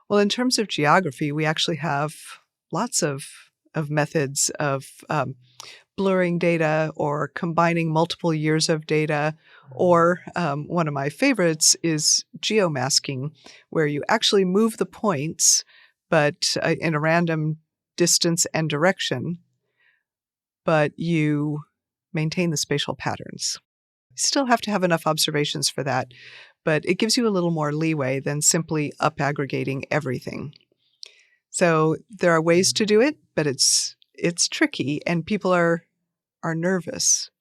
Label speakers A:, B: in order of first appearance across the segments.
A: Well, in terms of geography, we actually have lots of methods of blurring data or combining multiple years of data. Or one of my favorites is geomasking, where you actually move the points, but in a random distance and direction, but you maintain the spatial patterns. You still have to have enough observations for that, but it gives you a little more leeway than simply up-aggregating everything. So there are ways to do it, but it's tricky, and people are nervous,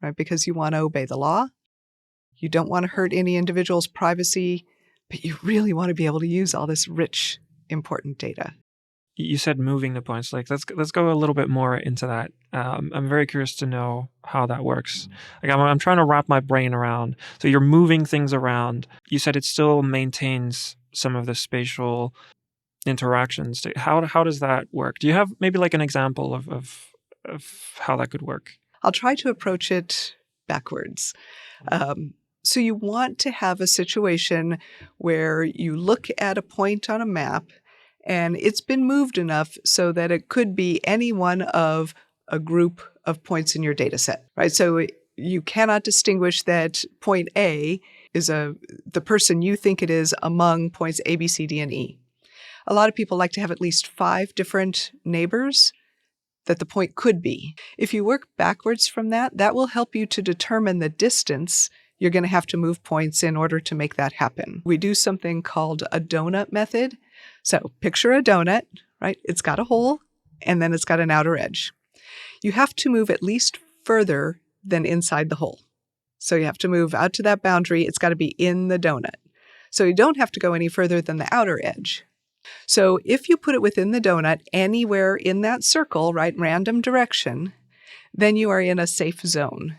A: right? Because you want to obey the law. You don't want to hurt any individual's privacy, but you really want to be able to use all this rich, important data.
B: You said moving the points. Like, let's go a little bit more into that. I'm very curious to know how that works. Like, I'm trying to wrap my brain around. So you're moving things around. You said it still maintains some of the spatial interactions. How does that work? Do you have maybe like an example of how that could work?
A: I'll try to approach it backwards. So you want to have a situation where you look at a point on a map and it's been moved enough so that it could be any one of a group of points in your data set, right? So you cannot distinguish that point A is the person you think it is among points A, B, C, D, and E. A lot of people like to have at least 5 different neighbors that the point could be. If you work backwards from that, that will help you to determine the distance you're going to have to move points in order to make that happen. We do something called a donut method. So picture a donut, right? It's got a hole, and then it's got an outer edge. You have to move at least further than inside the hole. So you have to move out to that boundary. It's got to be in the donut. So you don't have to go any further than the outer edge. So if you put it within the donut anywhere in that circle, right, random direction, then you are in a safe zone.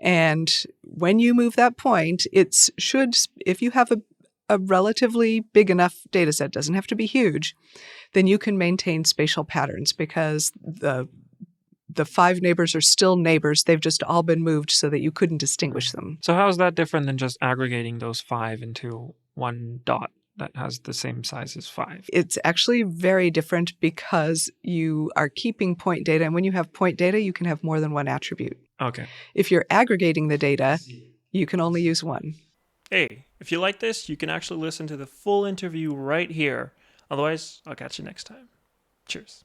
A: And when you move that point, if you have a relatively big enough data set, doesn't have to be huge, then you can maintain spatial patterns because the 5 neighbors are still neighbors. They've just all been moved so that you couldn't distinguish them.
B: So how is that different than just aggregating those 5 into one dot that has the same size as 5?
A: It's actually very different because you are keeping point data. And when you have point data, you can have more than one attribute.
B: Okay.
A: If you're aggregating the data, you can only use one.
C: Hey, if you like this, you can actually listen to the full interview right here. Otherwise, I'll catch you next time. Cheers.